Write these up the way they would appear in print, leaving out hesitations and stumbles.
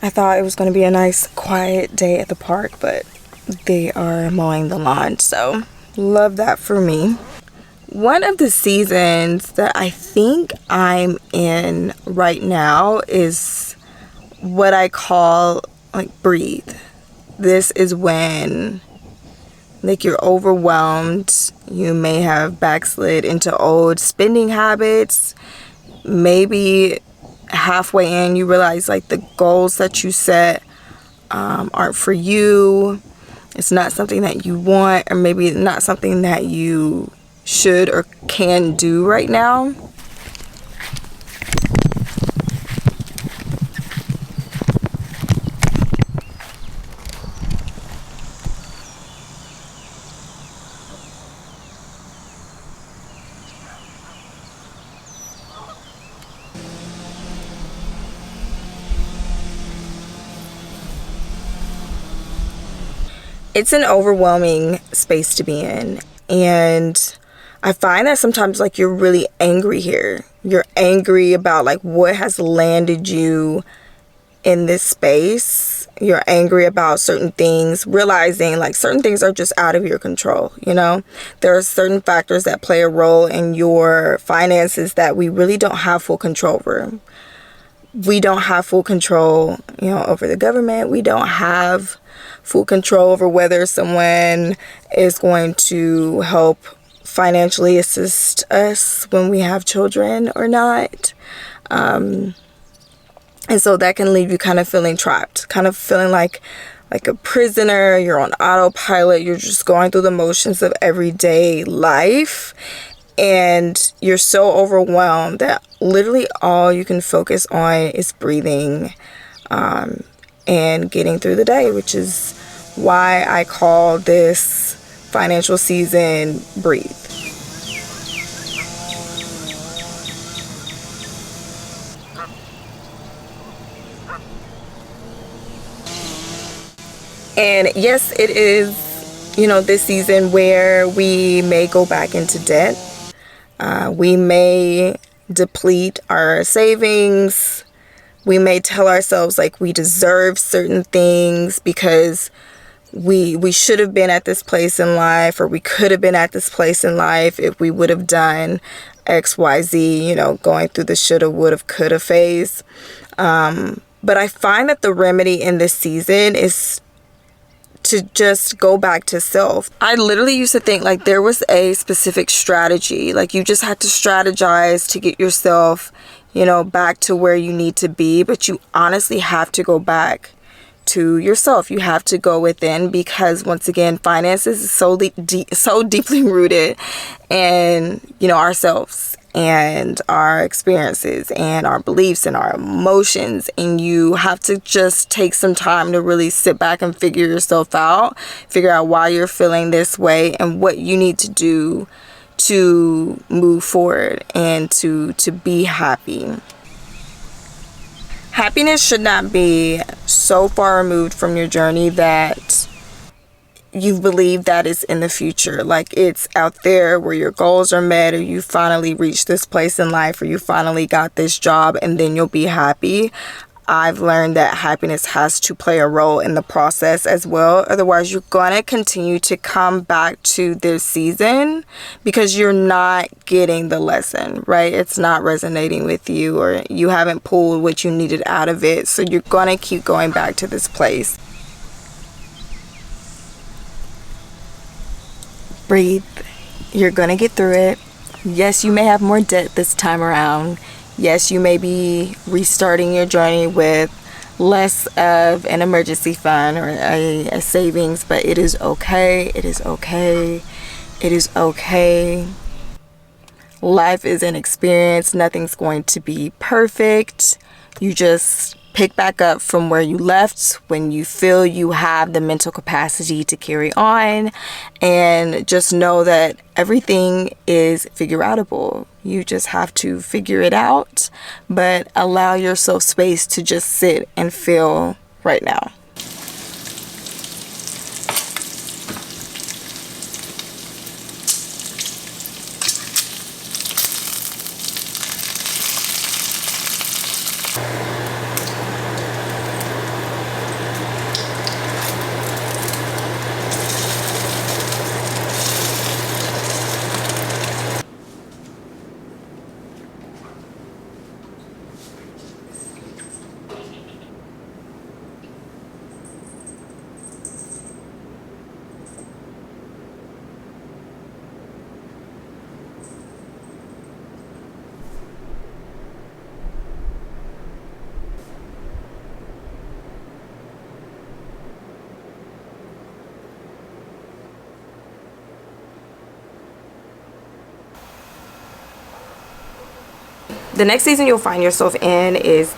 I thought it was going to be a nice quiet day at the park, but they are mowing the lawn, so love that for me. One of the seasons that I think I'm in right now is what I call like breathe. This is when like you're overwhelmed, you may have backslid into old spending habits. Maybe halfway in you realize like the goals that you set aren't for you. It's not something that you want, or maybe not something that you should or can do right now. It's an overwhelming space to be in, and I find that sometimes like you're really angry here. You're angry about like what has landed you in this space. You're angry about certain things, realizing like certain things are just out of your control. You know, there are certain factors that play a role in your finances that we really don't have full control over. We don't have full control, you know, over the government. We don't have full control over whether someone is going to help financially assist us when we have children or not. And so that can leave you kind of feeling trapped, kind of feeling like a prisoner. You're on autopilot. You're just going through the motions of everyday life. And you're so overwhelmed that literally all you can focus on is breathing and getting through the day, which is why I call this financial season breathe. And yes, it is, you know, this season where we may go back into debt. We may deplete our savings. We may tell ourselves like we deserve certain things because we should have been at this place in life, or we could have been at this place in life if we would have done X, Y, Z, you know, going through the shoulda, woulda, coulda phase. But I find that the remedy in this season is to just go back to self. I literally used to think like there was a specific strategy. Like you just had to strategize to get yourself, you know, back to where you need to be. But you honestly have to go back to yourself. You have to go within, because once again, finances is so deeply rooted in, you know, ourselves and our experiences and our beliefs and our emotions. And you have to just take some time to really sit back and figure yourself out, figure out why you're feeling this way and what you need to do to move forward and to be happy. Happiness should not be so far removed from your journey that you believe that it's in the future. Like it's out there where your goals are met, or you finally reached this place in life, or you finally got this job, and then you'll be happy. I've learned that happiness has to play a role in the process as well. Otherwise, you're going to continue to come back to this season because you're not getting the lesson, right? It's not resonating with you, or you haven't pulled what you needed out of it. So you're going to keep going back to this place. Breathe. You're going to get through it. Yes, you may have more debt this time around. Yes, you may be restarting your journey with less of an emergency fund or a savings, but it is okay. It is okay. It is okay. Life is an experience. Nothing's going to be perfect. You just pick back up from where you left when you feel you have the mental capacity to carry on, and just know that everything is figure outable. You just have to figure it out, but allow yourself space to just sit and feel right now. The next season you'll find yourself in is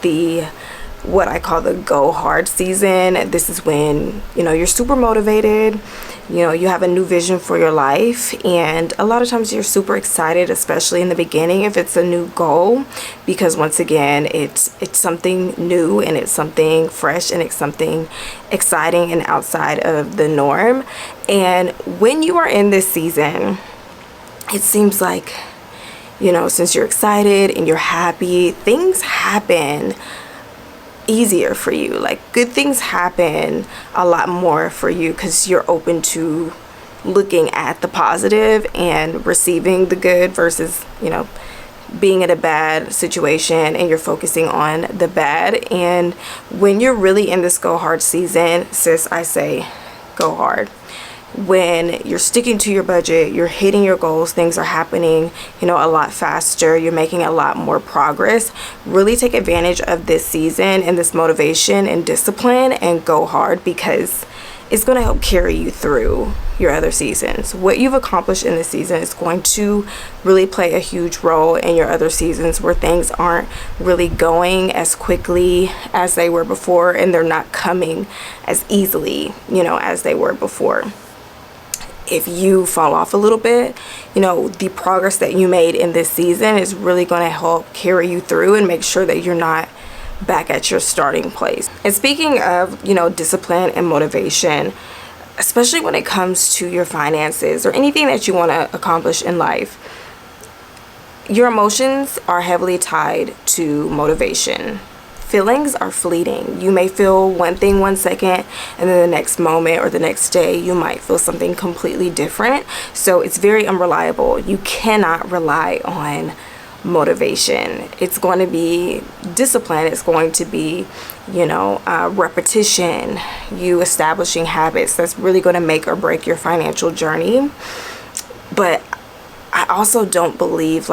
what I call the go hard season. This is when, you're super motivated, you have a new vision for your life, and a lot of times you're super excited, especially in the beginning if it's a new goal, because once again, it's something new and it's something fresh and it's something exciting and outside of the norm. And when you are in this season, it seems like, since you're excited and you're happy, things happen easier for you. Like, good things happen a lot more for you because you're open to looking at the positive and receiving the good versus, being in a bad situation and you're focusing on the bad. And when you're really in this go hard season, sis, I say go hard. When you're sticking to your budget, you're hitting your goals, things are happening, a lot faster, you're making a lot more progress. Really take advantage of this season and this motivation and discipline and go hard, because it's going to help carry you through your other seasons. What you've accomplished in this season is going to really play a huge role in your other seasons where things aren't really going as quickly as they were before, and they're not coming as easily, as they were before. If you fall off a little bit, the progress that you made in this season is really going to help carry you through and make sure that you're not back at your starting place. And speaking of, discipline and motivation, especially when it comes to your finances or anything that you want to accomplish in life, your emotions are heavily tied to motivation. Feelings are fleeting. You may feel one thing one second, and then the next moment or the next day you might feel something completely different. So it's very unreliable. You cannot rely on motivation. It's going to be discipline. It's going to be, repetition, you establishing habits. That's really going to make or break your financial journey. But I also don't believe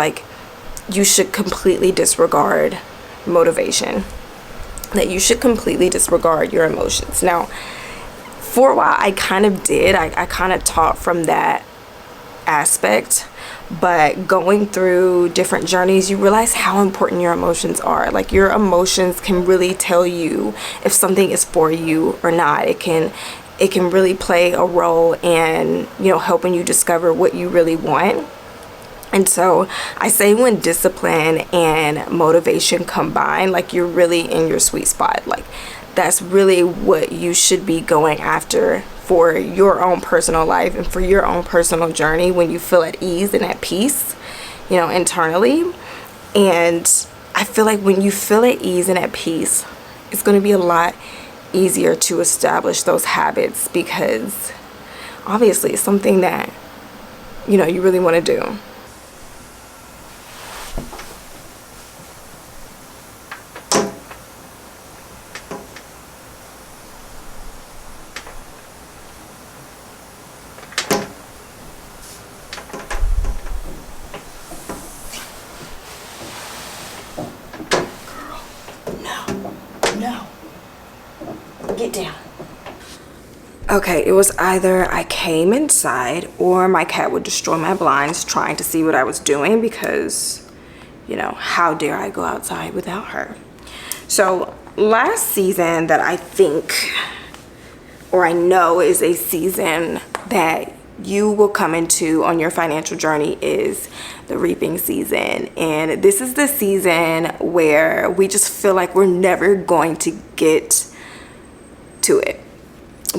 you should completely disregard motivation, that you should completely disregard your emotions. Now, for a while I kind of did. I kind of taught from that aspect, but going through different journeys, you realize how important your emotions are. Like, your emotions can really tell you if something is for you or not. It can really play a role in, helping you discover what you really want. And so I say when discipline and motivation combine, you're really in your sweet spot. That's really what you should be going after for your own personal life and for your own personal journey, when you feel at ease and at peace, internally. And I feel like when you feel at ease and at peace, it's going to be a lot easier to establish those habits, because obviously it's something that, you really want to do. No. Get down. Okay, it was either I came inside or my cat would destroy my blinds trying to see what I was doing, because, how dare I go outside without her? So last season that I think, or I know is a season that you will come into on your financial journey, is the reaping season. And this is the season where we just feel like we're never going to get to it.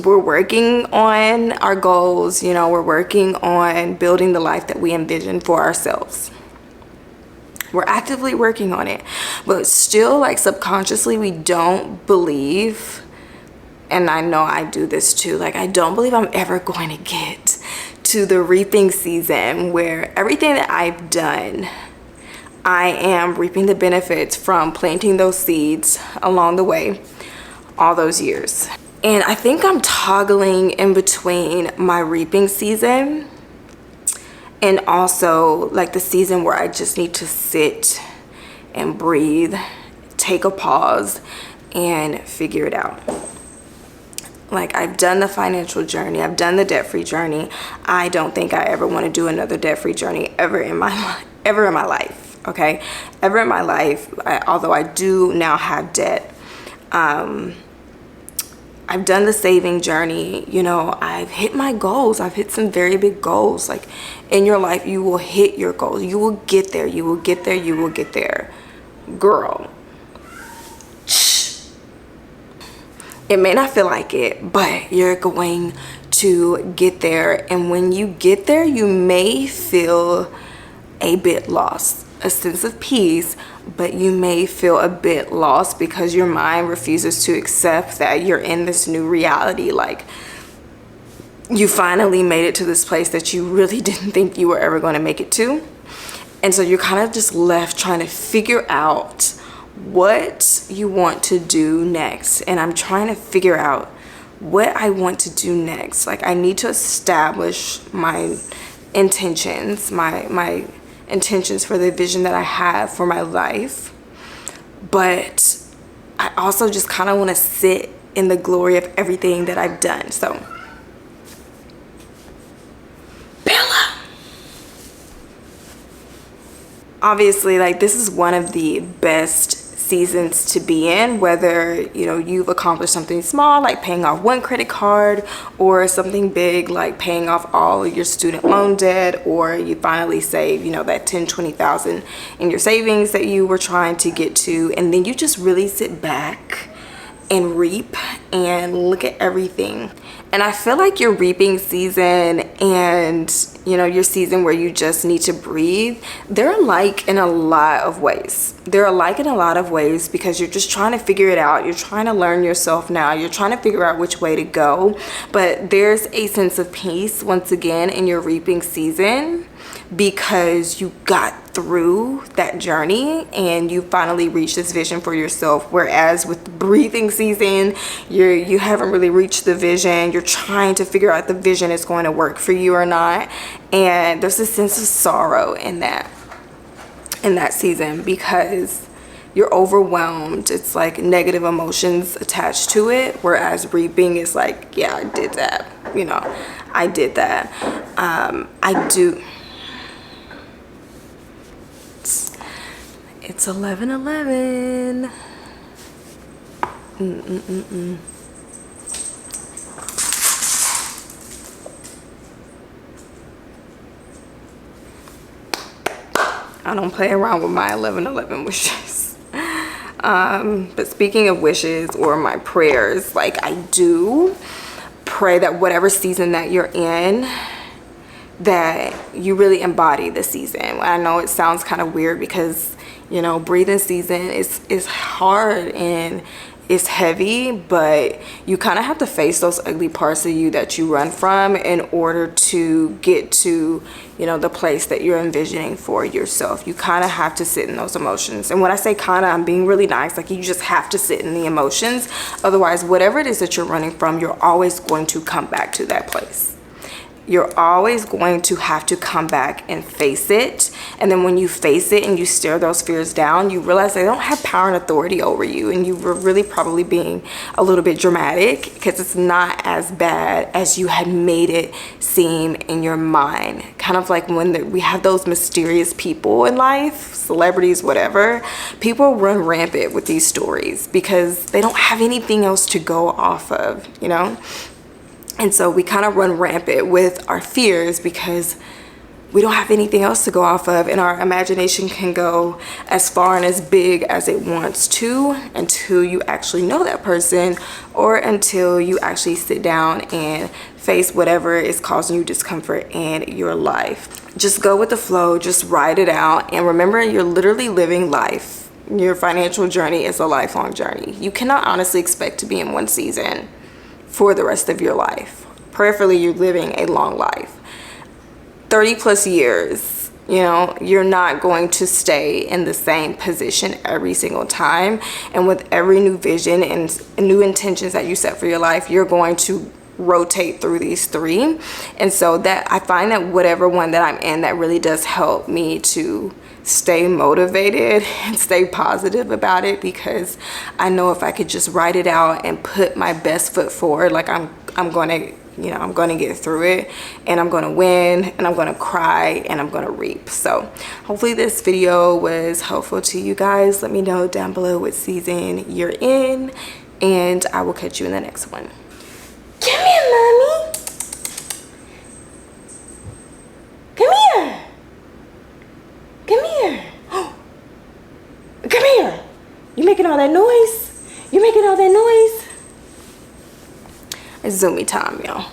We're working on our goals, we're working on building the life that we envision for ourselves. We're actively working on it, but still, subconsciously, we don't believe, and I know I do this too, I don't believe I'm ever going to get to the reaping season where everything that I've done, I am reaping the benefits from planting those seeds along the way all those years. And I think I'm toggling in between my reaping season and also the season where I just need to sit and breathe, take a pause, and figure it out. I've done the financial journey, I've done the debt-free journey. I don't think I ever want to do another debt-free journey ever in my life. okay? Ever in my life, although I do now have debt, I've done the saving journey. You know, I've hit my goals. I've hit some very big goals. Like, in your life, you will hit your goals. You will get there. You will get there. You will get there. Girl, it may not feel like it, but you're going to get there. And when you get there, you may feel a bit lost, a sense of peace, but you may feel a bit lost because your mind refuses to accept that you're in this new reality. Like, you finally made it to this place that you really didn't think you were ever going to make it to. And so you're kind of just left trying to figure out what you want to do next. And I'm trying to figure out what I want to do next. Like, I need to establish my intentions, my intentions for the vision that I have for my life. But I also just kind of want to sit in the glory of everything that I've done. So, Bella. Obviously, like, this is one of the best seasons to be in, whether, you know, you've accomplished something small like paying off one credit card, or something big like paying off all of your student loan debt, or you finally save, you know, that 10-20,000 in your savings that you were trying to get to, and then you just really sit back and reap and look at everything. And I feel like your reaping season and, you know, your season where you just need to breathe, they're alike in a lot of ways. They're alike in a lot of ways because you're just trying to figure it out. You're trying to learn yourself now. You're trying to figure out which way to go. But there's a sense of peace once again in your reaping season because you got through that journey and you finally reached this vision for yourself. Whereas with the breathing season, you haven't really reached the vision. You're trying to figure out the vision is going to work for you or not. And there's a sense of sorrow in that season because you're overwhelmed. It's like negative emotions attached to it. Whereas reaping is like, yeah, I did that. You know, I did that. I do. It's 11:11. I don't play around with my 11:11 wishes. But speaking of wishes or my prayers, like, I do pray that whatever season that you're in, that you really embody the season. I know it sounds kind of weird because, you know, breathing season is hard and it's heavy, but you kind of have to face those ugly parts of you that you run from in order to get to, you know, the place that you're envisioning for yourself. You kind of have to sit in those emotions. And when I say kind of, I'm being really nice. Like, you just have to sit in the emotions. Otherwise, whatever it is that you're running from, you're always going to come back to that place. You're always going to have to come back and face it. And then when you face it and you stare those fears down, you realize they don't have power and authority over you. And you were really probably being a little bit dramatic because it's not as bad as you had made it seem in your mind. Kind of like when we have those mysterious people in life, celebrities, whatever, people run rampant with these stories because they don't have anything else to go off of, you know? And so we kind of run rampant with our fears because we don't have anything else to go off of, and our imagination can go as far and as big as it wants to until you actually know that person, or until you actually sit down and face whatever is causing you discomfort in your life. Just go with the flow, just ride it out, and remember, you're literally living life. Your financial journey is a lifelong journey. You cannot honestly expect to be in one season for the rest of your life. Prayerfully, you're living a long life. 30 plus years, you know, you're not going to stay in the same position every single time. And with every new vision and new intentions that you set for your life, you're going to rotate through these three. And so that I find that whatever one that I'm in, that really does help me to stay motivated and stay positive about it, because I know if I could just write it out and put my best foot forward, like I'm going to you know, I'm going to get through it, and I'm going to win, and I'm going to cry, and I'm going to reap. So hopefully this video was helpful to you guys. Let me know down below what season you're in, and I will catch you in the next one. Come here, mommy. Come here. Come here. Come here. You making all that noise? You making all that noise? It's Zoomy time, y'all.